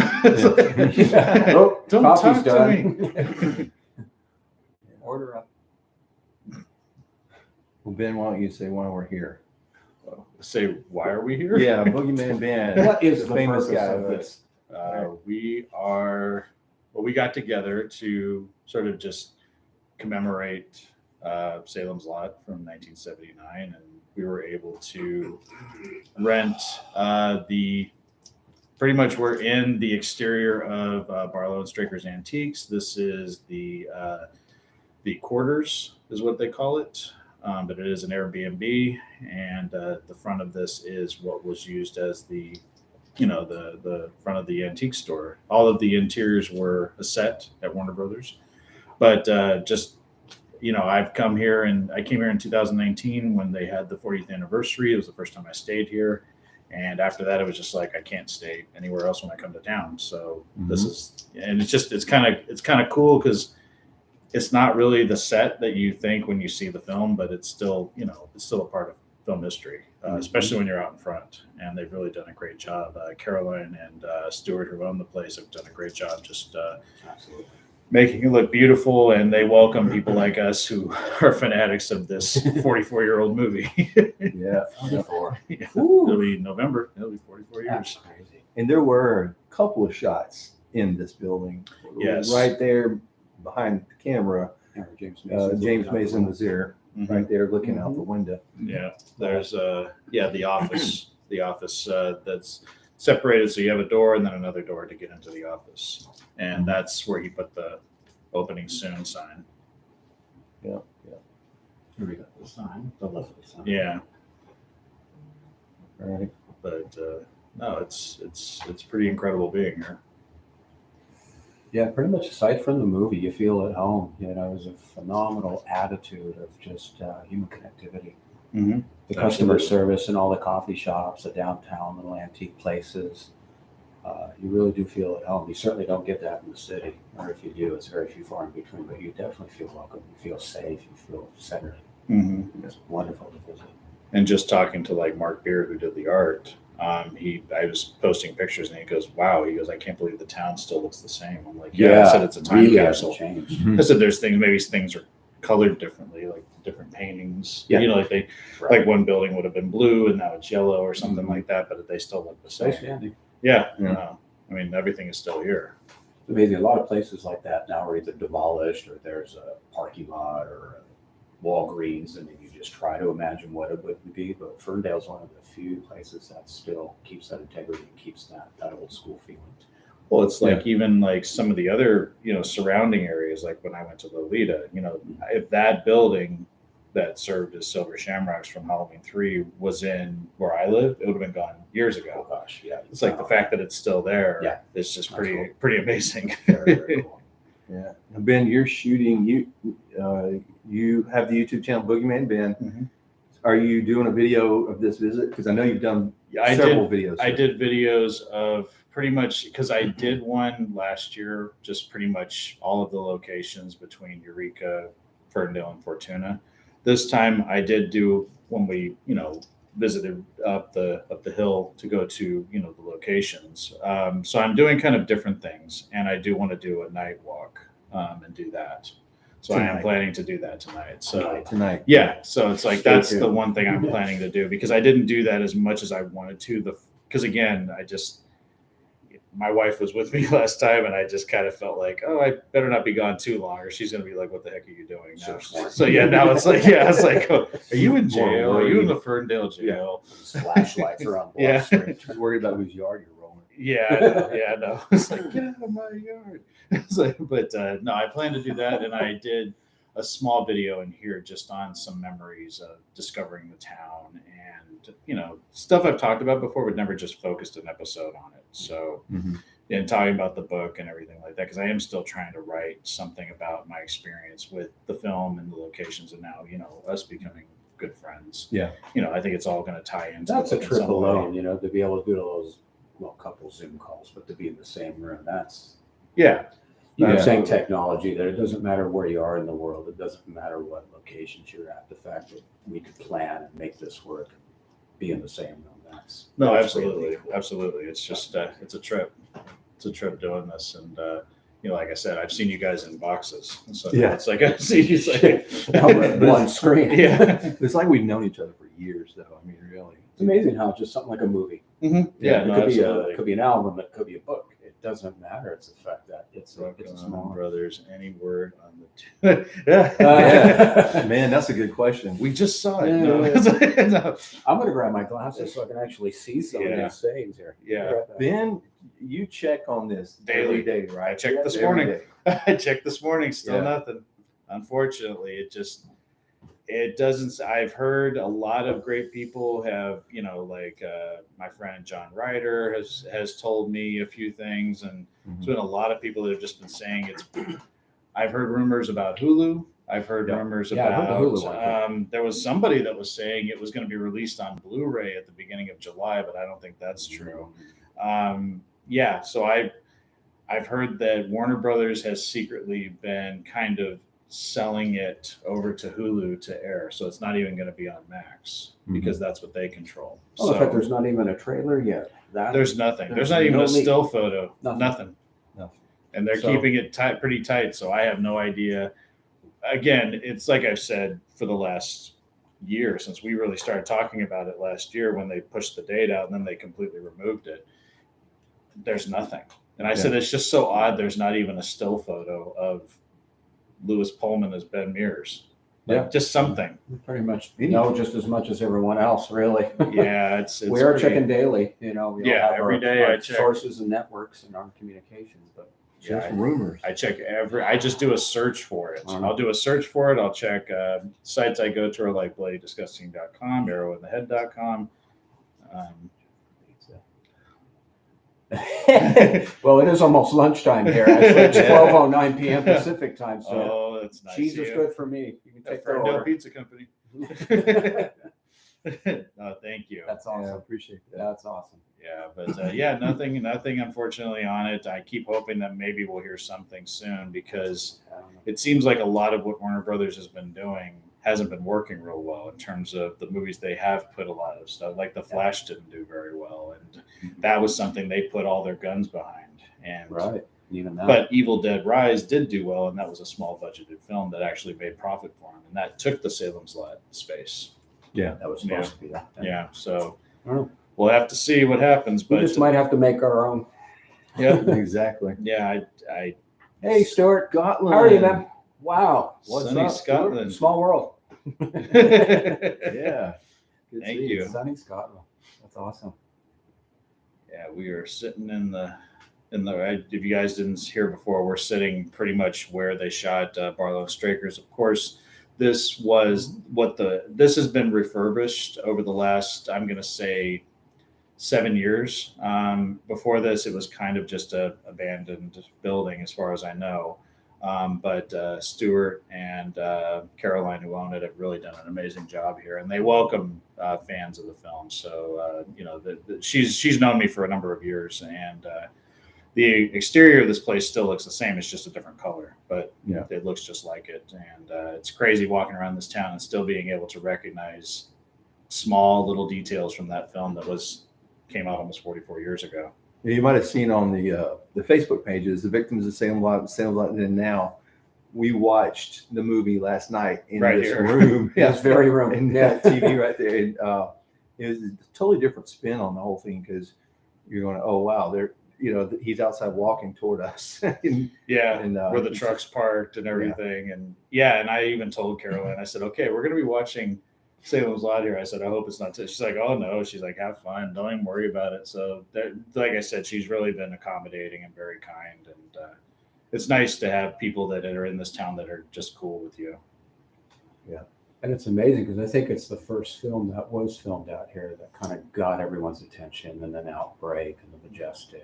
Oh, Don't coffee's talk to done. me. Order up. Well, Ben, why don't you say why we're here? Say, why are we here? Yeah, Boogeyman Ben. What is the famous purpose guy of this? We got together to sort of just commemorate Salem's Lot from 1979, and we were able to rent pretty much we're in the exterior of Barlow and Straker's Antiques. This is the quarters is what they call it. But it is an Airbnb, and the front of this is what was used as the front of the antique store. All of the interiors were a set at Warner Brothers, but I came here in 2019 when they had the 40th anniversary. It was the first time I stayed here, and after that, it was just like I can't stay anywhere else when I come to town. So this is, and it's kind of cool because it's not really the set that you think when you see the film, but it's still a part of film history, especially when you're out in front. And they've really done a great job. Caroline and Stuart, who own the place, have done a great job just making it look beautiful. And they welcome people like us who are fanatics of this 44-year-old movie. Yeah, 44. Yeah. It'll be November. It'll be 44 years. That's crazy. and there were a couple of shots in this building. Yes. Right there behind the camera. Yeah, James Mason was there, Mhm. right there looking out the window. Yeah, there's the office, that's separated, so you have a door and then another door to get into the office, and that's where he put the opening soon sign. Yeah. Here we got the sign, the lovely sign. Yeah, All right. but no, it's pretty incredible being here. Yeah, pretty much aside from the movie, you feel at home. You know, it was a phenomenal attitude of just human connectivity. Mm-hmm. The customer Absolutely. service and all the coffee shops, the downtown little antique places. You really do feel at home. You certainly don't get that in the city, or if you do, it's very few far in between. But you definitely feel welcome. You feel safe. You feel centered. Mm-hmm. It's wonderful to visit. And just talking to like Mark Beard, who did the art, I was posting pictures and he goes, "Wow," he goes, "I can't believe the town still looks the same." I'm like, "Yeah," I said, "It's a time really capsule." hasn't changed. I said, "There's things are colored differently, like different paintings. Yeah. Like one building would have been blue and now it's yellow or something Mhm. like that, but they still look the So same." standing. Yeah, Yeah. no, I mean everything is still here. It's amazing. A lot of places like that now are either demolished or there's a parking lot or a Walgreens, and then you just try to imagine what it would be. But Ferndale's one of the few places that still keeps that integrity and keeps that old school feeling. Well, it's like even like some of the other surrounding areas, like when I went to Lolita, if that building that served as Silver Shamrocks from Halloween 3 was in where I live, it would have been gone years Oh ago. gosh, yeah. It's like the fact that it's still there. Yeah. It's just That's cool. pretty amazing. Very, very cool. Yeah. Now, Ben, you're shooting. You have the YouTube channel Boogeyman Ben. Mhm. Are you doing a video of this visit? Because I know you've done I several did. videos. I did videos of pretty much because I did one last year, just pretty much all of the locations between Eureka, Ferndale, and Fortuna. This time I did do when we visited up the hill to go to the locations. So I'm doing kind of different things, and I do want to do a night walk and do that. So I am Tonight. planning to do that tonight. So tonight. yeah, so it's like Stay that's tuned. the one thing I'm planning to do because I didn't do that as much as I wanted to. Because again, my wife was with me last time, and I just kind of felt like, oh, I better not be gone too long, or she's gonna be like, "What the heck are you doing now?" So yeah, now it's like, oh, are you in jail? Are you in the Ferndale jail? Flashlights are on Yeah. Bluff Street. She's worried about whose yard you're rolling. Yeah, no. It's like, get out of my yard. It's like, but no, I plan to do that, and I did a small video in here just on some memories of discovering the town and stuff I've talked about before, but never just focused an episode on it. So, and talking about the book and everything like that, because I am still trying to write something about my experience with the film and the locations, and now us becoming good friends. Yeah. I think it's all going to tie into. That's the a book in trip some way. alone, to be able to do those, couple Zoom calls, but to be in the same room, that's, Yeah. I'm Yeah. saying technology, that it doesn't matter where you are in the world. It doesn't matter what locations you're at. The fact that we could plan and make this work, be in the same room, No, that's absolutely, really cool. absolutely. It's just it's a trip. trip doing this, and like I said, I've seen you guys in boxes, so Yeah. it's like I've seen you Now we're at one screen. yeah. It's like we've known each other for years, though. I mean, really. It's amazing how just something like a movie. Mm-hmm. Yeah, It no, could absolutely. be it could be an album, it could be a book. It doesn't matter. It's the fact that it's a Rock on, small. brothers. Any word on the? Yeah, yeah. man, that's a good question. We just saw it. Yeah. No. No. I'm gonna grab my glasses so I can actually see some Yeah. of these sayings here. Yeah. Ben, you check on this Daily. every day, right? I checked this Every morning. day. I checked this morning, still Yeah. nothing. Unfortunately, it doesn't. I've heard a lot of great people have, like my friend John Ryder has told me a few things, and there's been a lot of people that have just been saying it's. I've heard rumors about Hulu. I've heard rumors I heard about. the Hulu one, there was somebody that was saying it was going to be released on Blu-ray at the beginning of July, but I don't think that's true. Yeah, so I've heard that Warner Brothers has secretly been kind of selling it over to Hulu to air, so it's not even going to be on Max because that's what they control. Oh, so in fact, there's not even a trailer yet. there's nothing. There's there's not even no a leak. still photo. Nothing. Nothing. And they're So- keeping it tight, pretty tight. So I have no idea. Again, it's like I've said for the last year since we really started talking about it last year when they pushed the date out and then they completely removed it. There's nothing. And I said, it's just so odd. There's not even a still photo of Lewis Pullman as Ben Mears. Like, just something. Pretty much know just as much as everyone else, really. Yeah, it's we are pretty- checking daily. We all Yeah, have every our, day our I check. sources and networks and our communications, but Just Yeah, rumors. I check I just do a search for it. Mhm. I'll do a search for it. I'll check sites I go to are like bloodydisgusting.com, arrowinthehead.com. well, it is almost lunchtime here. Actually, it's 12:09 p.m. Pacific time, so Oh, that's nice. cheese of is you. good for me. You can The take the Ferndale order. Pizza Company. No, thank you. That's Yeah, I awesome. appreciate that. That's awesome. Yeah, but nothing unfortunately on it. I keep hoping that maybe we'll hear something soon because it seems like a lot of what Warner Brothers has been doing hasn't been working real well in terms of the movies they have put a lot of stuff. Like The Flash didn't do very well, and that was something they put all their guns behind. And Right. Even that. but Evil Dead Rise did do well, and that was a small budgeted film that actually made profit for them, and that took the Salem's Lot space. Yeah. that was supposed to be that. Yeah, so Oh. we'll have to see what happens. We But just might have to make our own. yeah, Exactly. yeah, I Hey, Stuart. Scotland. How are you, man? Wow. What's sunny up, Stuart? Scotland. Small world. Yeah. Good Thank to see you. Sunny Scotland. That's awesome. Yeah, we are sitting in the. If you guys didn't hear before, we're sitting pretty much where they shot Barlow and Straker's. Of course, this has been refurbished over the last, I'm going to say, 7 years. Before this, it was kind of just a abandoned building, as far as I know. But Stuart and Caroline, who own it, have really done an amazing job here, and they welcome fans of the film. So she's known me for a number of years, and the exterior of this place still looks the same. It's just a different color, but Yeah. it looks just like it. And it's crazy walking around this town and still being able to recognize small little details from that film that came out almost 44 years ago. You might have seen on the Facebook pages, the victims of Salem Lot, and now we watched the movie last night in Right this here. room. Yes, very room. And that TV right there. And it was a totally different spin on the whole thing because you're going, oh wow, he's outside walking toward us. And Where the it's truck's parked and everything. And I even told Caroline, I said, okay, we're going to be watching Salem's Lot here. I said, I hope it's not. She's like, oh no. She's like, have fun. Don't even worry about it. So, like I said, she's really been accommodating and very kind. And it's nice to have people that are in this town that are just cool with you. And it's amazing because I think it's the first film that was filmed out here that kind of got everyone's attention, and then Outbreak and The Majestic.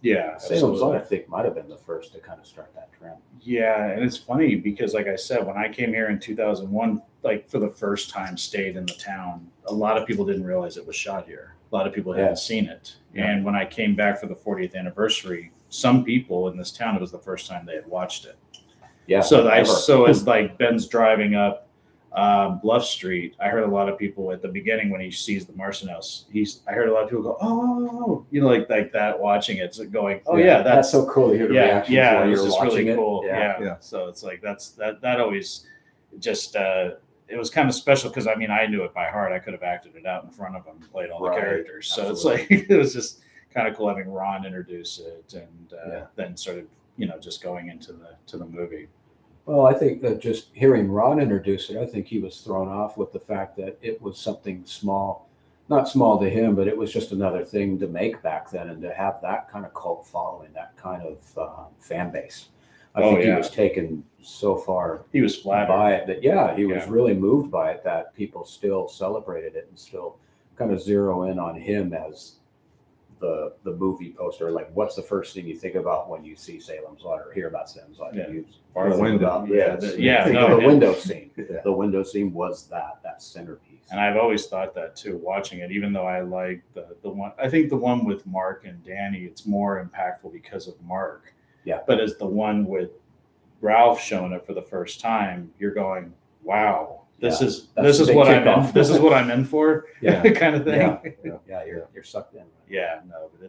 Yeah. Salem's Lot, absolutely. I think, might have been the first to kind of start that trend. Yeah, and it's funny because, like I said, when I came here in 2001, like for the first time, stayed in the town, a lot of people didn't realize it was shot here. A lot of people hadn't seen it. Yeah. And when I came back for the 40th anniversary, some people in this town, it was the first time they had watched it. Yeah. So ever. as like Ben's driving up Bluff Street, I heard a lot of people at the beginning when he sees the Marson house. I heard a lot of people go, "Oh," like that, watching it, so going, "Oh yeah, that's so cool to hear the reactions yeah." while It was you're just watching really it. cool. Yeah. Yeah. So it's like that always just it was kind of special because I mean I knew it by heart. I could have acted it out in front of him, and played all the Right. characters. So Absolutely. it's like it was just kind of cool having Ron introduce it, and then sort of just going into the movie. Well, I think that just hearing Ron introduce it, I think he was thrown off with the fact that it was something small, not small to him, but it was just another thing to make back then, and to have that kind of cult following, that kind of fan base. I think he was taken so far. He was flattered by it that he was really moved by it, that people still celebrated it and still kind of zero in on him as the movie poster. Like, what's the first thing you think about when you see Salem's Lot or hear about Salem's Lot? Yeah. You The window. the window scene. Yeah. The window scene was that centerpiece. And I've always thought that too, watching it, even though I like the one, I think the one with Mark and Danny, it's more impactful because of Mark. Yeah. But as the one with Ralph showing it for the first time, you're going, wow, this is what I'm in. This is what I'm in for. Yeah. Kind of thing. Yeah, you're sucked in. Yeah, no, but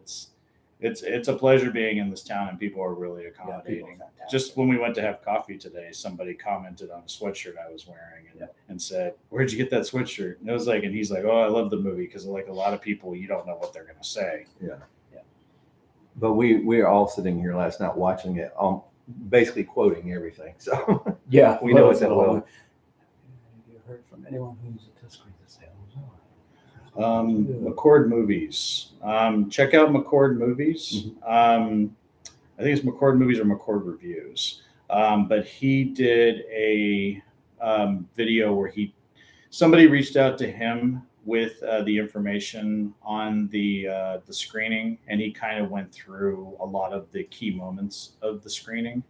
it's a pleasure being in this town, and people are really Yeah, accommodating. people are fantastic. Just when we went to have coffee today, somebody commented on a sweatshirt I was wearing and said, "Where'd you get that sweatshirt?" And it was like, and he's like, "Oh, I love the movie," because like a lot of people, you don't know what they're going to say. Yeah. But we were all sitting here last night watching it, basically quoting everything. So Yeah, we know it that well. Have you heard from anyone who's a test screen this McCord Movies. Check out McCord Movies. I think it's McCord Movies or McCord Reviews. But he did a video where somebody reached out to him with the information on the screening, and he kind of went through a lot of the key moments of the screening.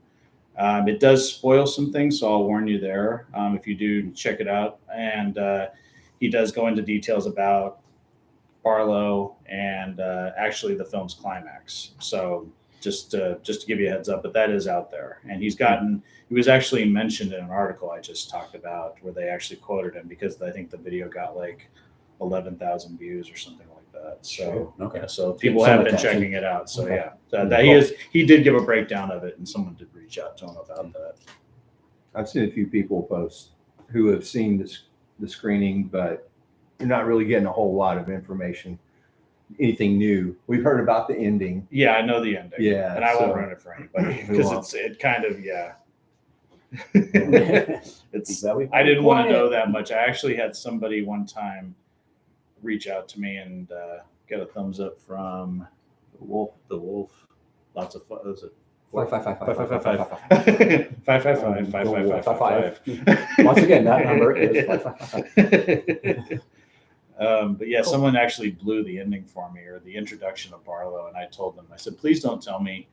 It does spoil some things, so I'll warn you there if you do check it out. And he does go into details about Barlow and actually the film's climax. So just to give you a heads up, but that is out there. And he was actually mentioned in an article I just talked about where they actually quoted him, because I think the video got like 11,000 views or something like that. So so people have been checking it out. So he did give a breakdown of it, and someone did reach out to him about that. I've seen a few people post who have seen the screening, but you're not really getting a whole lot of information, anything new. We've heard about the ending. Yeah, I know the ending. Yeah, and I won't ruin it for anybody because it kind of I didn't want to know that much. I actually had somebody one time reach out to me and get a thumbs up from the wolf. Lots of fun. Was it 555. Once again, that number is 555. But yeah, someone actually blew the ending for me, or the introduction of Barlow, and I told them, I said, please don't tell me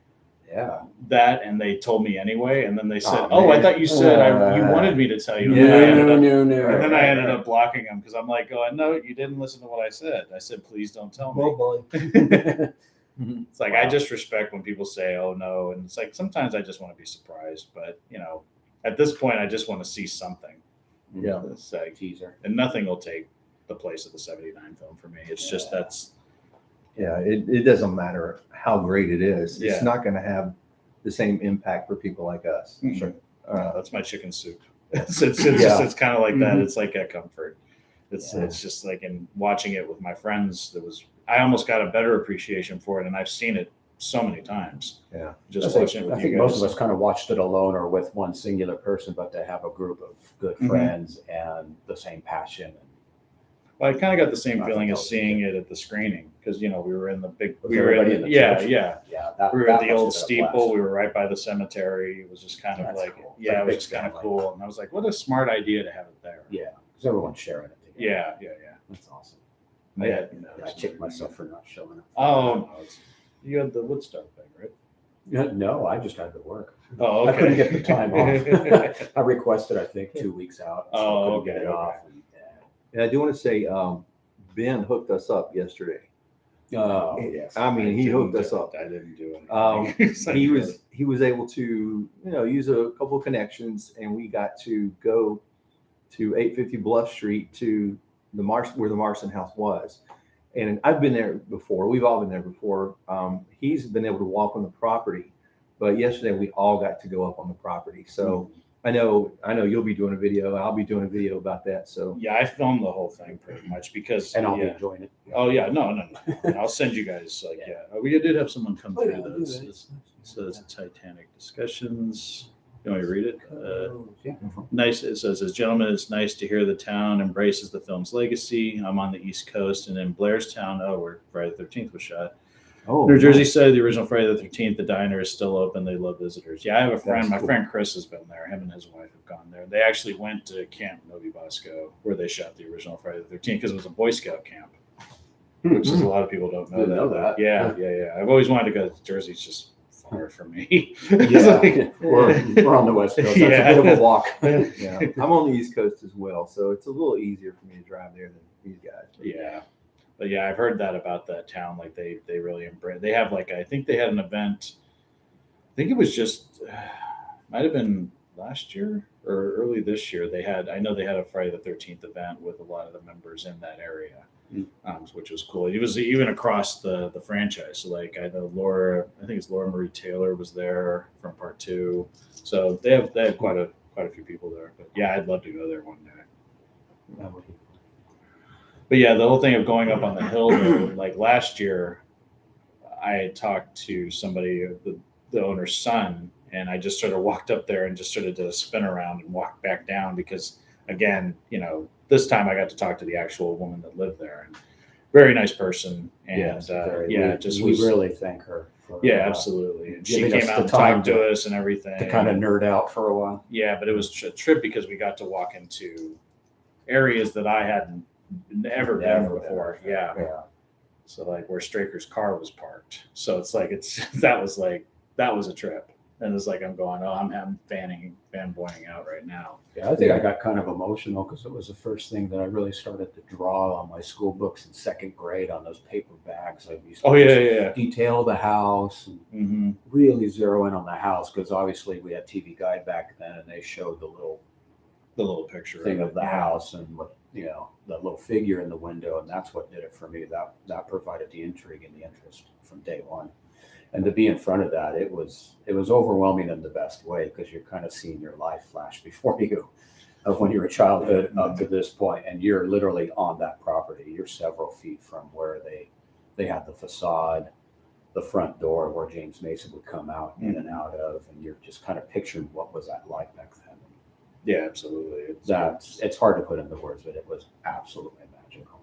that, and they told me anyway, and then they said, I thought you said you wanted me to tell you. No. And then I ended up blocking them because I'm like, no, you didn't listen to what I said. I said, please don't tell me. It's like, I just respect when people say, oh no, and it's like sometimes I just want to be surprised, but at this point I just want to see something. Yeah, it's like teaser, and nothing will take the place of the '79 film for me. It's just it doesn't matter how great it is. It's not going to have the same impact for people like us. Sure. That's my chicken soup. It's kind of like that. It's like a comfort. It's just like in watching it with my friends, I almost got a better appreciation for it, and I've seen it so many times. Yeah, just watching it with I think most of us kind of watched it alone or with one singular person, but to have a group of good friends and the same passion. Well, I kind of got the same feeling as seeing it at the screening, because we were in the big. We were in the church? We were at the old steeple. We were right by the cemetery. It was just kind of like, cool. It was just kind of cool. And I was like, what a smart idea to have it there. Yeah, because everyone's sharing it together. Yeah. That's awesome. I kicked myself for not showing up. Oh, you had the Woodstock thing, right? No, I just had to work. Oh, okay. I couldn't get the time off. I requested, I think, 2 weeks out. So I couldn't get it off. And I do want to say, Ben hooked us up yesterday. Oh, yes. I mean, he hooked us up. I didn't do anything. He was able to, use a couple of connections, and we got to go to 850 Bluff Street to the where the Marston House was. And I've been there before. We've all been there before. He's been able to walk on the property, but yesterday we all got to go up on the property. So I know you'll be doing a video. I'll be doing a video about that. So Yeah, I filmed the whole thing pretty much because And I'll be yeah. enjoying it. Oh yeah, no. I'll send you guys we did have someone come through those. It says Titanic discussions. You want me to read it? Yeah. Nice. It says, as gentlemen, it's nice to hear the town embraces the film's legacy. I'm on the East Coast and in Blairstown, where Friday the 13th was shot. Oh, New Jersey nice. said the original Friday the 13th, the diner is still open. They love visitors. Yeah, I have a friend. That's My cool. friend Chris has been there. Him and his wife have gone there. They actually went to Camp Novi Bosco where they shot the original Friday the 13th because it was a Boy Scout camp, which is a lot of people don't know Didn't know that. Yeah. I've always wanted to go to Jersey. It's just far for me. Yeah, we're on the West Coast. That's Yeah. a bit of a walk. yeah, I'm on the East Coast as well, so it's a little easier for me to drive there than these guys. Yeah. But yeah, I've heard that about that town. Like they really embrace. They have I think they had an event. I think it was just might have been last year or early this year. I know they had a Friday the 13th event with a lot of the members in that area, which was cool. It was even across the franchise. So I know I think it's Laura Marie Taylor was there from part 2. So they had quite a few people there. But yeah, I'd love to go there one day. But yeah, the whole thing of going up on the hill, like last year, I had talked to somebody, the owner's son, and I just sort of walked up there and just sort of did a spin around and walked back down because, again, this time I got to talk to the actual woman that lived there, and very nice person, and we really thank her. For, absolutely. And she giving us came out the and time talked to us and everything. to kind of nerd out for a while. Yeah, but it was a trip because we got to walk into areas that I hadn't never been before. Yeah. So where Straker's car was parked. So it's that was a trip. And it's I'm going, I'm fanboying out right now. Yeah, I think I got kind of emotional because it was the first thing that I really started to draw on my school books in 2nd grade on those paper bags. I used to detail the house and really zero in on the house because obviously we had TV Guide back then and they showed the little picture thing of the house and what the little figure in the window, and that's what did it for me. That provided the intrigue and the interest from day one. And to be in front of that, it was overwhelming in the best way because you're kind of seeing your life flash before you of when you were a childhood up to this point, and you're literally on that property. You're several feet from where they had the facade, the front door where James Mason would come out in and out of, and you're just kind of picturing what was that like back then. Yeah, absolutely. It's hard to put into words, but it was absolutely magical.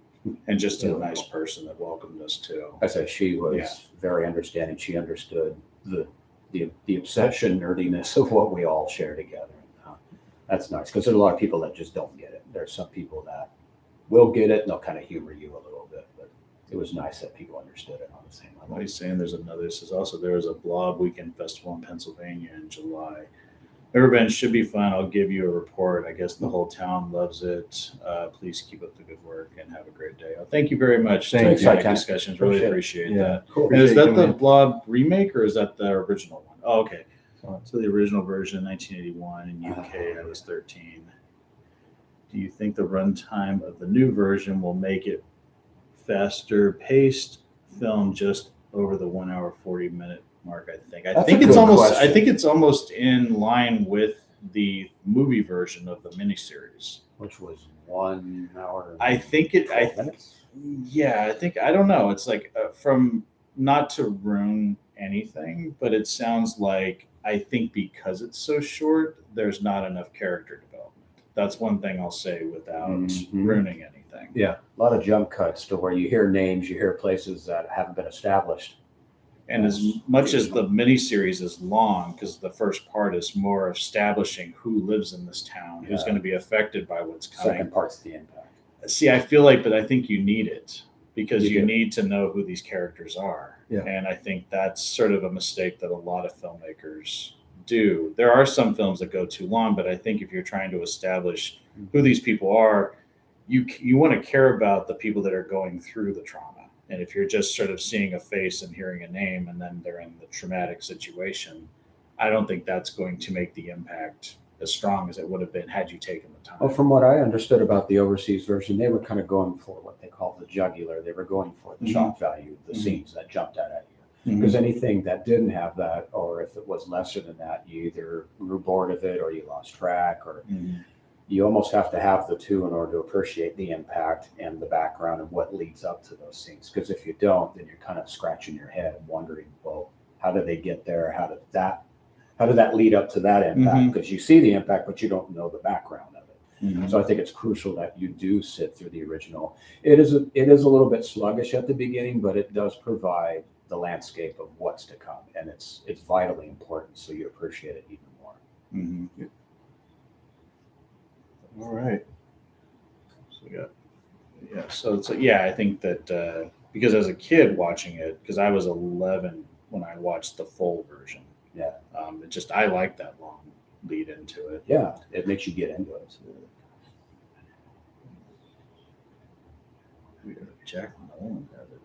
And just a nice person that welcomed us too. I say she was very understanding. She understood the obsession nerdiness of what we all share together. And, that's nice because there's a lot of people that just don't get it. There's some people that will get it and they'll kind of humor you a little bit, but it was nice that people understood it on the same level. He's saying there's another. This is also there was a Blob Weekend Festival in Pennsylvania in July. Never been, should be fun. I'll give you a report. I guess the whole town loves it. Please keep up the good work and have a great day. Thank you very much. Thanks, Titanic discussions. Really appreciate that. Cool. And is that the Appreciate Blob remake or is that the original one? Oh, okay. So the original version, 1981 in UK. I was 13. Do you think the runtime of the new version will make it faster paced film just over the 1 hour 40-minute mark? I think it's almost in line with the movie version of the miniseries, which was 1 hour. I think minutes. I don't know. It's from not to ruin anything, but it sounds like I think because it's so short, there's not enough character development. That's one thing I'll say without ruining anything. Yeah, a lot of jump cuts to where you hear names, you hear places that haven't been established. And as much as the miniseries is long, because the first part is more establishing who lives in this town, who's going to be affected by what's coming. Second part's the impact. See, I feel but I think you need it because you need to know who these characters are. Yeah. And I think that's sort of a mistake that a lot of filmmakers do. There are some films that go too long, but I think if you're trying to establish who these people are, you want to care about the people that are going through the trauma. And if you're just sort of seeing a face and hearing a name and then they're in the traumatic situation, I don't think that's going to make the impact as strong as it would have been had you taken the time. Well, from what I understood about the overseas version, they were kind of going for what they call the jugular. They were going for the shock value, the scenes that jumped out at you. Because anything that didn't have that, or if it was lesser than that, you either grew bored of it or you lost track, or you almost have to have the two in order to appreciate the impact and the background and what leads up to those scenes. Because if you don't, then you're kind of scratching your head wondering, well, how did they get there? How did that lead up to that impact? Because you see the impact, but you don't know the background of it. So I think it's crucial that you do sit through the original. It is a little bit sluggish at the beginning, but it does provide the landscape of what's to come, and it's vitally important, so you appreciate it even more. All right. So we got, so it's I think that because as a kid watching it, because I was 11 when I watched the full version. Yeah. I like that long lead into it. Yeah, it makes you get into it. Jack Nolan has it.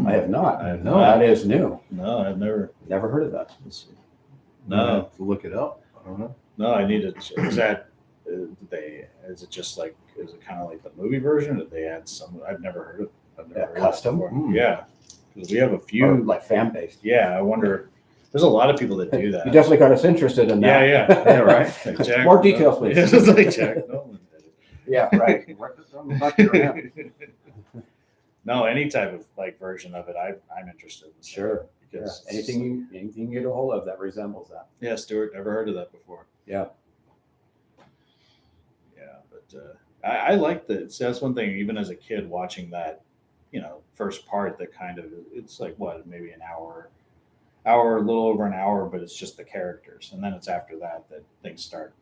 I have not. I have No, not. that is new. No, I've Never heard of that. let's see. I No, have to look it up. I don't know. no, I need to. Is that is it just like, is it kind of like the movie version? Or did they add some? I've never heard of. I've never heard of Custom? it before. Yeah, because we have a few. Or like fan based. Yeah, I wonder. There's a lot of people that do that. You definitely got us interested in that. Yeah, right. Like Jack, More details, please. It's like Jack Nolan did it. Yeah, right. No, any type of like version of it, I'm interested in. Sure. Because Anything you get a hold of that resembles that. Yeah, Stuart, never heard of that before. Yeah. Yeah, but I like that. So that's one thing. Even as a kid, watching that, first part, that kind of, it's like what, maybe an hour, a little over an hour, but it's just the characters, and then it's after that things start,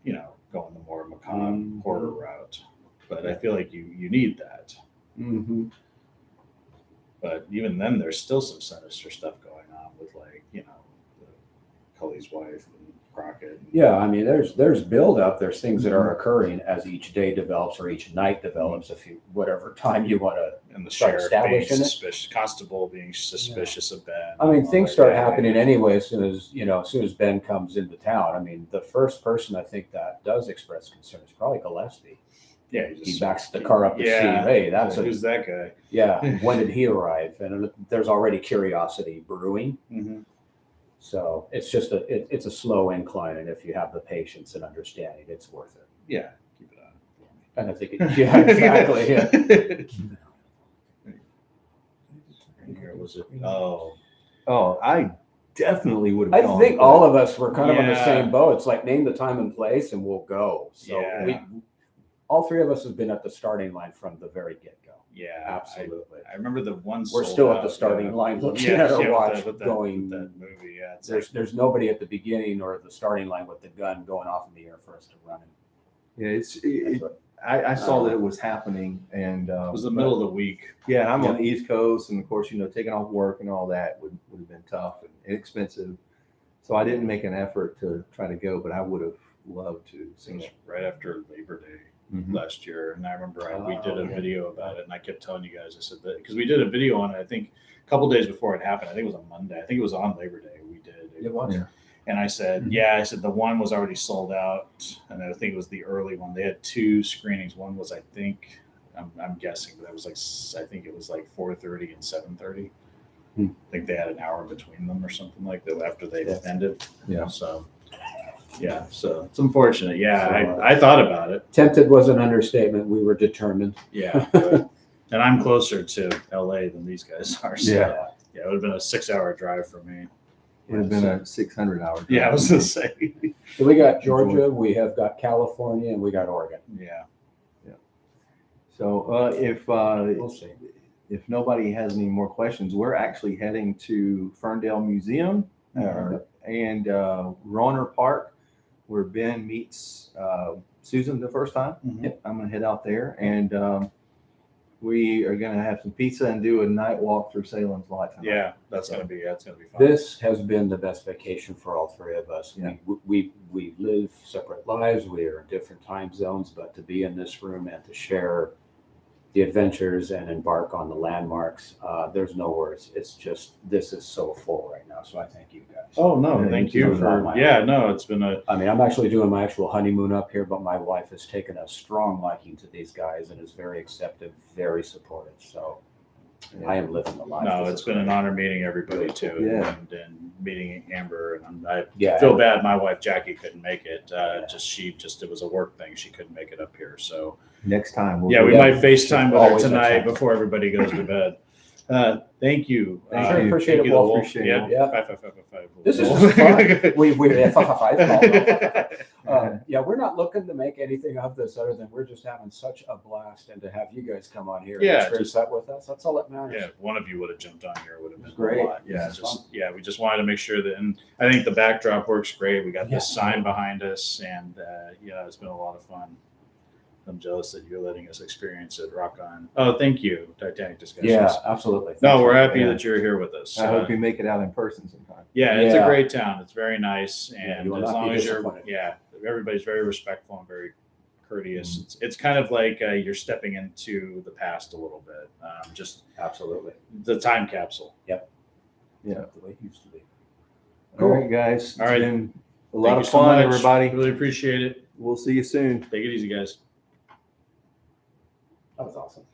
going the more macabre horror route. But I feel like you need that. But even then, there's still some sinister stuff going on with, like, Cully's wife and Crockett. Yeah, I mean, there's build up. There's things that are occurring as each day develops or each night develops. Whatever time you want to, And the start sheriff being establishing it. suspicious, constable being suspicious of Ben. I mean, all things that. start happening anyway as soon as Ben comes into town. I mean, the first person I think that does express concern is probably Gillespie. Yeah, He backs the car up to see, hey, who's that guy? yeah, when did he arrive? And there's already curiosity brewing. So it's just it's a slow incline, and if you have the patience and understanding, it's worth it. Yeah, keep it on for me. And I think, yeah, exactly. Yeah. Here was it? Oh, I definitely would have I gone. think all of us were kind of on the Yeah. same boat. It's like, name the time and place, and we'll go. So Yeah. all three of us have been at the starting line from the very get-go. yeah, Absolutely. I remember the one. We're sold still at the out, starting yeah. line looking Yeah, at our yeah, watch, with going. that movie. Yeah, it's There's nobody at the beginning or the starting line with the gun going off in the air for us to run. Yeah, That's what- I saw that it was happening, and it was the middle of the week. Yeah, I'm on the East Coast, and of course, taking off work and all that would have been tough and inexpensive. So I didn't make an effort to try to go, but I would have loved to It see was it. right after Labor Day Mhm. last year, and I remember we did a okay. video about it, and I kept telling you guys, I said that because we did a video on it. I think a couple days before it happened. I think it was on Monday. I think it was on Labor Day. We did. It was. Yeah. And I said, I said the one was already sold out, and I think it was the early one. They had two screenings. One was, I think, I'm guessing, but it was like, I think it was like 4:30 and 7:30. I think they had an hour between them or something like that after they ended. Yeah. So, so it's unfortunate. Yeah, So, I thought about it. Tempted was an understatement. We were determined. Yeah, and I'm closer to LA than these guys are. So, Yeah. it would have been a 6-hour drive for me. Would have been a 600-hour. Yeah, I was gonna say. So we got Georgia, we have got California, and we got Oregon. Yeah. So We'll see. if nobody has any more questions, we're actually heading to Ferndale Museum and Roner Park, where Ben meets Susan the first time. Mhm. I'm gonna head out there, and we are gonna have some pizza and do a night walk through Salem's lot tonight. Yeah, that's gonna be fun. This has been the best vacation for all three of us. Yeah. We live separate lives. We are in different time zones, but to be in this room and to share the adventures and embark on the landmarks. There's no words. It's just, this is so full right now. So I thank you guys. Oh no, Yeah, thank you you too. for. Yeah, no, it's been a. I mean, I'm actually doing my actual honeymoon up here, but my wife has taken a strong liking to these guys and is very accepting, very supportive. So I am living the life. No, This it's is been an great. honor meeting everybody too, Yeah. and meeting Amber, and I Yeah. feel bad. My wife Jackie couldn't make it. Yeah. It was a work thing. She couldn't make it up here. So Next time. yeah, we Yeah. might FaceTime with her Always next tonight time. before everybody goes to bed. Thank you. Thank you. Appreciate Thank it, you, Wolf. Wolf. Appreciate Yeah, it. Yeah. 5. This is just fun. Yeah, we're not looking to make anything of this other than we're just having such a blast, and to have you guys come on here and Yeah, experience that with us. That's all that matters. Yeah, one of you would have jumped on here. Would have been Great. a lot. Yeah, This is fun. we just wanted to make sure that, and I think the backdrop works great. We got Yeah. this sign behind us, and yeah, it's been a lot of fun. I'm jealous that you're letting us experience it. Rock on. Oh, thank you, Titanic Discussions. Yeah, absolutely. No, Thanks we're for- happy Yeah. that you're here with us. I hope you make it out in person sometime. Yeah, it's a Yeah. great town. It's very nice, Yeah, and you will as not long be as you're, disappointed. yeah, everybody's very respectful and very courteous. Mm-hmm. It's kind of like you're stepping into the past a little bit. Just Absolutely. the time capsule. Yeah. The way it used to be. All right, guys. All right. It's been a Thank lot you of so fun, much. everybody. Really appreciate it. We'll see you soon. Take it easy, guys. That was awesome.